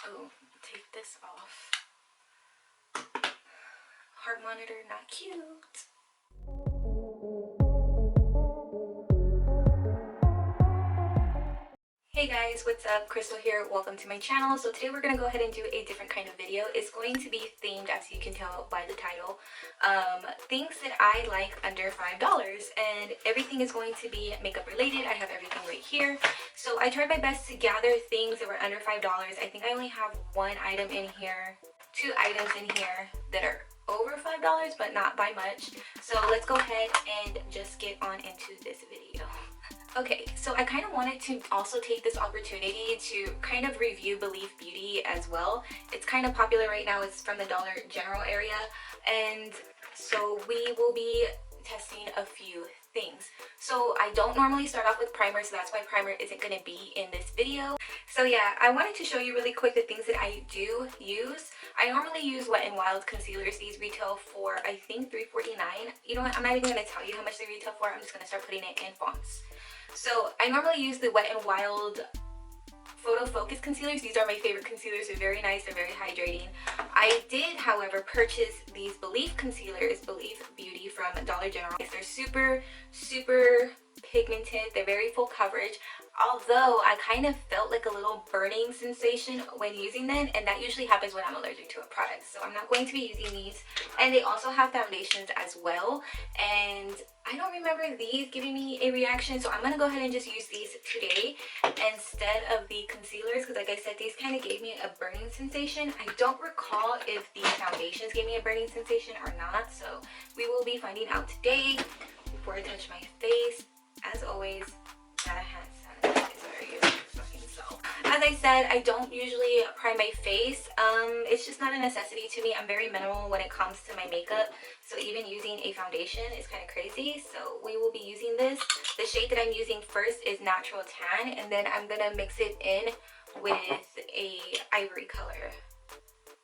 Oh, take this off. Heart monitor, not cute. Hey guys, what's up? Krystal here. Welcome to my channel. So today we're going to go ahead and do a different kind of video. It's going to be themed, as you can tell by the title, things that I like under $5, and everything is going to be makeup related. I have everything right here. So I tried my best to gather things that were under $5. I think I only have one item in here, two items in here that are over $5, but not by much. So let's go ahead and just get on into this video. Okay, so I kind of wanted to also take this opportunity to kind of review Believe Beauty as well. It's kind of popular right now. It's from the Dollar General area, and so we will be testing a few things. So I don't normally start off with primer, so that's why primer isn't going to be in this video. So yeah, I wanted to show you really quick the things that I do use. I normally use Wet n Wild concealers. These retail for, I think, $3.49. You know what, I'm not even going to tell you how much they retail for. I'm just going to start putting it in fonts. So I normally use the Wet n Wild Photo Focus concealers. These are my favorite concealers. They're very nice. They're very hydrating. I did, however, purchase these Believe concealers, Believe Beauty, from Dollar General. They're super, super pigmented. They're very full coverage. Although I kind of felt like a little burning sensation when using them, and that usually happens when I'm allergic to a product. So I'm not going to be using these. And they also have foundations as well. And I don't remember these giving me a reaction, so I'm going to go ahead and just use these today instead of the concealers, because like I said, these kind of gave me a burning sensation. I don't recall if the foundations gave me a burning sensation or not, so we will be finding out today. Before I touch my face, as always, got a hand sanitizer. As I said, I don't usually prime my face. It's just not a necessity to me. I'm very minimal when it comes to my makeup, so even using a foundation is kind of crazy. So we will be using this. The shade that I'm using first is Natural Tan, and then I'm gonna mix it in with a ivory color,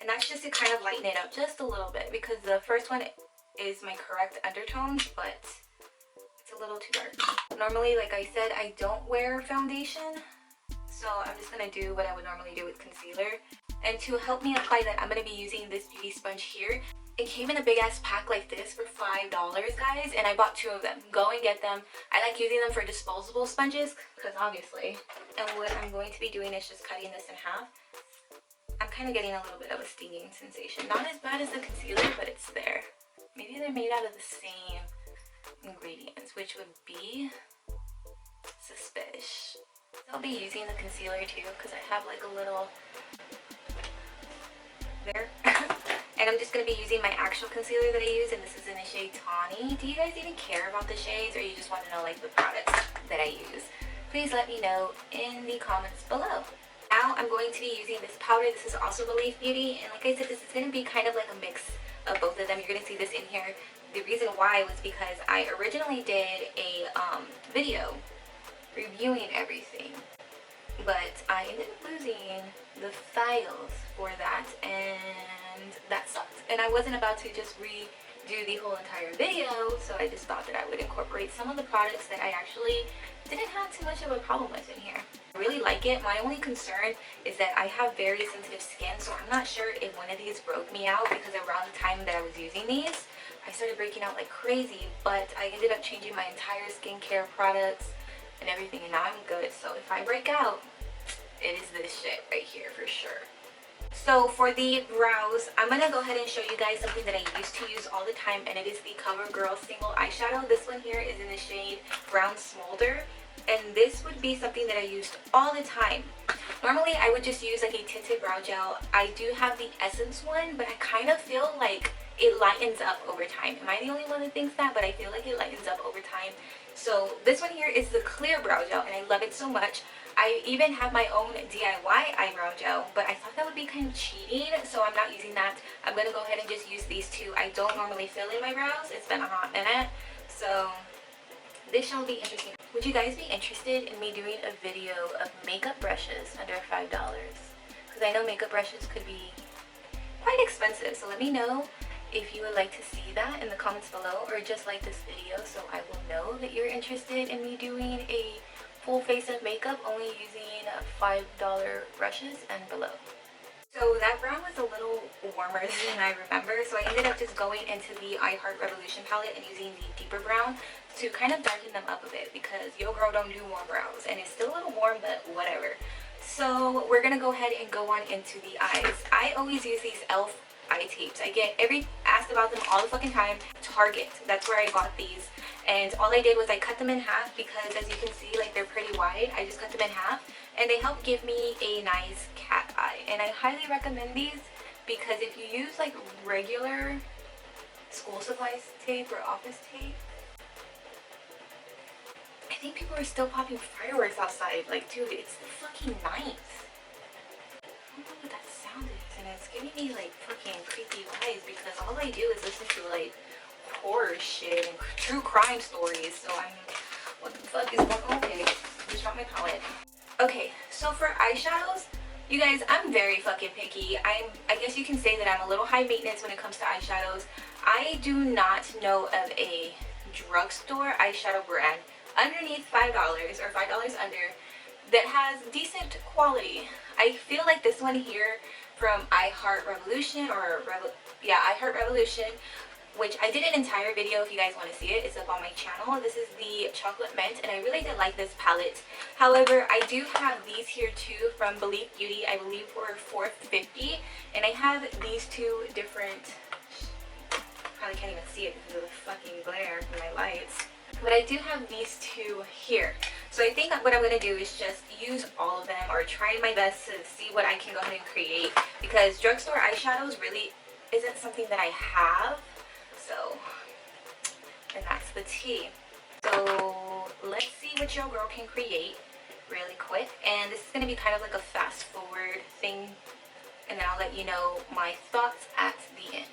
and that's just to kind of lighten it up just a little bit, because the first one is my correct undertones, but it's a little too dark. Normally, like I said, I don't wear foundation, so I'm just going to do what I would normally do with concealer. And to help me apply that, I'm going to be using this beauty sponge here. It came in a big ass pack like this for $5, guys, and I bought 2 of them. Go and get them. I like using them for disposable sponges, because obviously. And what I'm going to be doing is just cutting this in half. I'm kind of getting a little bit of a stinging sensation. Not as bad as the concealer, but it's there. Maybe they're made out of the same ingredients, which would be suspicious. I'll be using the concealer too, because I have like a little there. And I'm just going to be using my actual concealer that I use, and this is in the shade Tawny. Do you guys even care about the shades, or you just want to know like the products that I use? Please let me know in the comments below. Now I'm going to be using this powder. This is also Believe Beauty, and like I said, this is going to be kind of like a mix of both of them. You're going to see this in here. The reason why was because I originally did a video reviewing everything, but I ended up losing the files for that, and that sucked. And I wasn't about to just redo the whole entire video, so I just thought that I would incorporate some of the products that I actually didn't have too much of a problem with in here. I really like it. My only concern is that I have very sensitive skin, so I'm not sure if one of these broke me out, because around the time that I was using these, I started breaking out like crazy. But I ended up changing my entire skincare products and everything, and now I'm good. So if I break out, it is this shit right here for sure. So for the brows, I'm going to go ahead and show you guys something that I used to use all the time, and it is the CoverGirl single eyeshadow. This one here is in the shade Brown Smolder, and this would be something that I used all the time. Normally I would just use like a tinted brow gel. I do have the Essence one, but I kind of feel like it lightens up over time. Am I the only one that thinks that? But I feel like it lightens up over time. So this one here is the clear brow gel, and I love it so much. I even have my own DIY eyebrow gel, but I thought that would be kind of cheating, so I'm not using that. I'm going to go ahead and just use these two. I don't normally fill in my brows. It's been a hot minute, so this shall be interesting. Would you guys be interested in me doing a video of makeup brushes under $5? Because I know makeup brushes could be quite expensive, so let me know if you would like to see that in the comments below, or just like this video so I will know that you're interested in me doing a full face of makeup only using $5 brushes and below. So that brown was a little warmer than I remember, so I ended up just going into the I Heart Revolution palette and using the deeper brown to kind of darken them up a bit, because yo girl don't do warm brows, and it's still a little warm, but whatever. So we're gonna go ahead and go on into the eyes. I always use these e.l.f. eye tapes. I get asked about them all the fucking time. Target, that's where I got these, and all I did was I cut them in half, because as you can see, like, they're pretty wide. I just cut them in half, and they help give me a nice cat eye. And I highly recommend these, because if you use like regular school supplies tape or office tape, I think people are still popping fireworks outside. Like, dude, it's fucking nice. I don't know what that sound is, and it's giving me like fucking creepy vibes, because all I do is listen to like horror shit and true crime stories. So I'm, what the fuck is going on? Okay, just dropped my palette. Okay, so for eyeshadows, you guys, I'm very fucking picky. I guess you can say that I'm a little high maintenance when it comes to eyeshadows. I do not know of a drugstore eyeshadow brand underneath $5 or $5 under that has decent quality. I feel like this one here from I Heart Revolution, or I Heart Revolution, which I did an entire video if you guys want to see it. It's up on my channel. This is the chocolate mint, and I really did like this palette. However, I do have these here too from Believe Beauty. I believe for $4.50, and I have these two different, probably can't even see it because of the fucking glare from my lights, but I do have these two here. So I think what I'm going to do is just use all of them, or try my best to see what I can go ahead and create, because drugstore eyeshadows really isn't something that I have. So, and that's the tea. So let's see what your girl can create really quick. And this is going to be kind of like a fast forward thing, and then I'll let you know my thoughts at the end.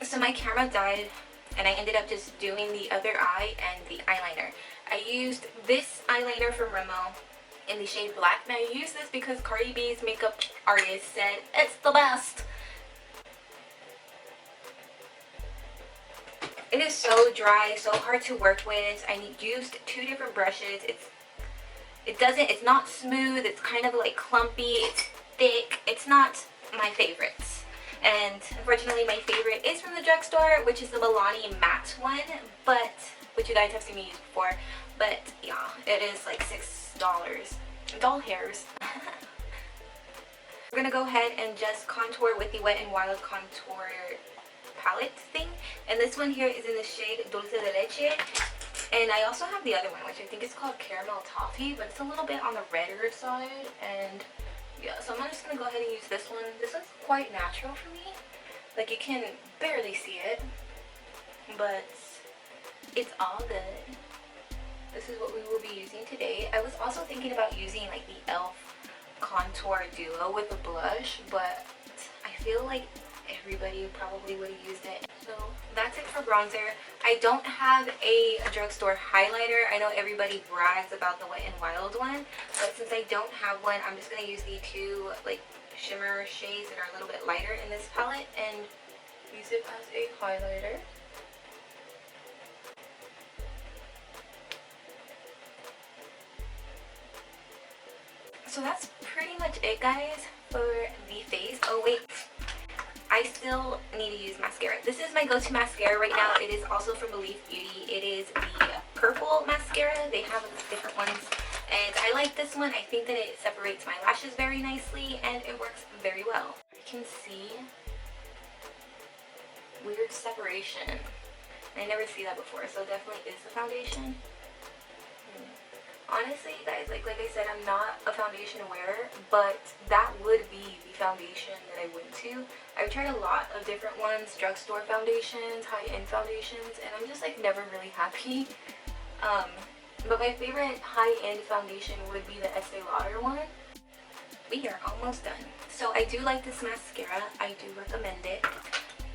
So my camera died, and I ended up just doing the other eye and the eyeliner. I used this eyeliner from Rimmel in the shade Black, and I used this because Cardi B's makeup artist said it's the best. It is so dry, so hard to work with. I used two different brushes. It's not smooth. It's kind of like clumpy. It's thick. It's not my favorites. And unfortunately, my favorite is from the drugstore, which is the Milani matte one, but which you guys have seen me use before. But yeah, it is like $6. Doll hairs. We're gonna go ahead and just contour with the Wet n Wild contour palette thing, and this one here is in the shade Dulce de Leche. And I also have the other one, which I think is called Caramel Toffee, but it's a little bit on the redder side. And yeah, so I'm just gonna go ahead and use this one. This one's quite natural for me. Like, you can barely see it, but it's all good. This is what we will be using today. I was also thinking about using like the e.l.f. contour duo with the blush, but I feel like everybody probably would have used it. So that's it for bronzer. I don't have a drugstore highlighter. I know everybody brags about the Wet n Wild one, but since I don't have one, I'm just going to use the two like shimmer shades that are a little bit lighter in this palette and use it as a highlighter. So that's pretty much it, guys, for the face. Oh wait, I still need to use mascara. This is my go-to mascara right now. It is also from Believe Beauty. It is They have different ones, and I like this one. I think that it separates my lashes very nicely, and it works very well. You can see weird separation. I never see that before, so it definitely is the foundation. Honestly, guys, like I said, I'm not a foundation wearer, but that would be the foundation that I went to. I've tried a lot of different ones, drugstore foundations, high-end foundations, and I'm just like never really happy. But my favorite high-end foundation would be the Estee Lauder one. We are almost done. So I do like this mascara. I do recommend it.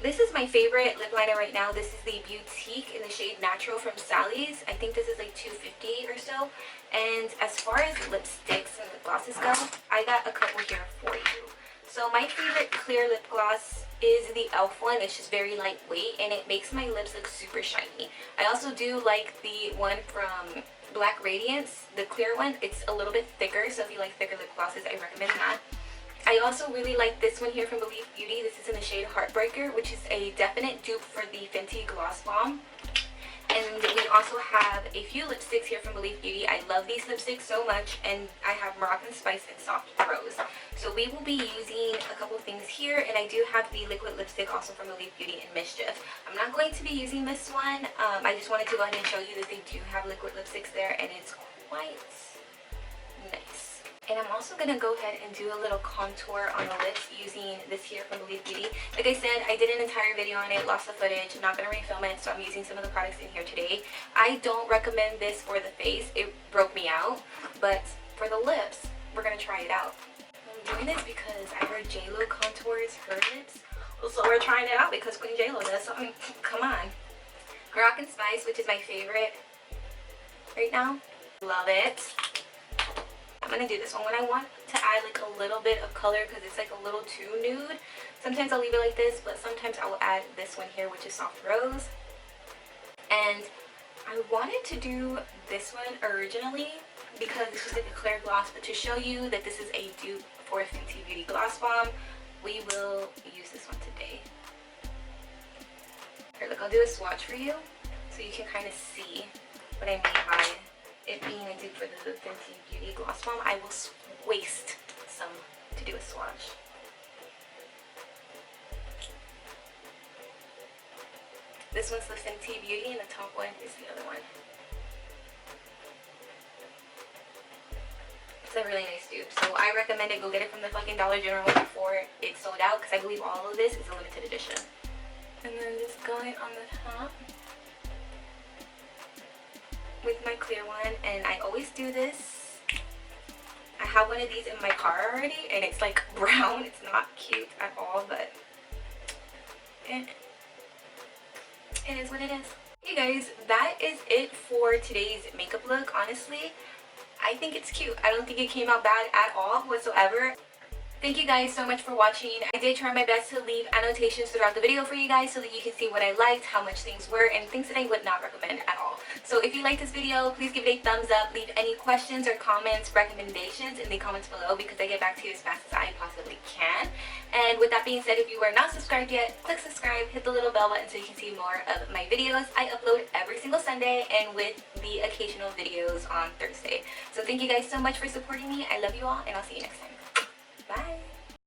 This is my favorite lip liner right now. This is the Boutique in the shade Natural from Sally's. I think this is like $2.50 or so. And as far as lipsticks and lip glosses go, I got a couple here for you. So my favorite clear lip gloss is the e.l.f. one. It's just very lightweight and it makes my lips look super shiny. I also do like the one from Black Radiance, the clear one. It's a little bit thicker, so if you like thicker lip glosses, I recommend that. I also really like this one here from Believe Beauty. This is in the shade Heartbreaker, which is a definite dupe for the Fenty Gloss Bomb. And we also have a few lipsticks here from Believe Beauty. I love these lipsticks so much, and I have Moroccan Spice and Soft Rose. So we will be using a couple things here, and I do have the liquid lipstick also from Believe Beauty in Mischief. I'm not going to be using this one. I just wanted to go ahead and show you that they do have liquid lipsticks there, and it's quite nice. And I'm also going to go ahead and do a little contour on the lips using this here from Believe Beauty. Like I said, I did an entire video on it, lost the footage, I'm not going to refilm it, so I'm using some of the products in here today. I don't recommend this for the face, it broke me out, but for the lips, we're going to try it out. I'm doing this because I heard JLo contours her lips, so we're trying it out because Queen JLo does, so come on. Moroccan Spice, which is my favorite right now. Love it. I'm going to do this one when I want to add like a little bit of color because it's like a little too nude. Sometimes I'll leave it like this, but sometimes I will add this one here, which is Soft Rose. And I wanted to do this one originally because it's just like a clear gloss, but to show you that this is a dupe for Fenty Beauty Gloss Bomb, we will use this one today. Here, look, I'll do a swatch for you so you can kind of see what I mean by it being a dupe for the Fenty Beauty Gloss Bomb. I will waste some to do a swatch. This one's the Fenty Beauty and the top one is the other one. It's a really nice dupe, so I recommend it. Go get it from the fucking Dollar General before it's sold out because I believe all of this is a limited edition. And then just going on the top with my clear one, and I always do this. I have one of these in my car already and it's like brown. It's not cute at all, but it is what it is. Hey guys, that is it for today's makeup look. Honestly, I think it's cute. I don't think it came out bad at all whatsoever. Thank you guys so much for watching. I did try my best to leave annotations throughout the video for you guys so that you can see what I liked, how much things were, and things that I would not recommend at all. So if you like this video, please give it a thumbs up. Leave any questions or comments, recommendations in the comments below because I get back to you as fast as I possibly can. And with that being said, if you are not subscribed yet, click subscribe, hit the little bell button so you can see more of my videos. I upload every single Sunday and with the occasional videos on Thursday. So thank you guys so much for supporting me. I love you all and I'll see you next time. Bye.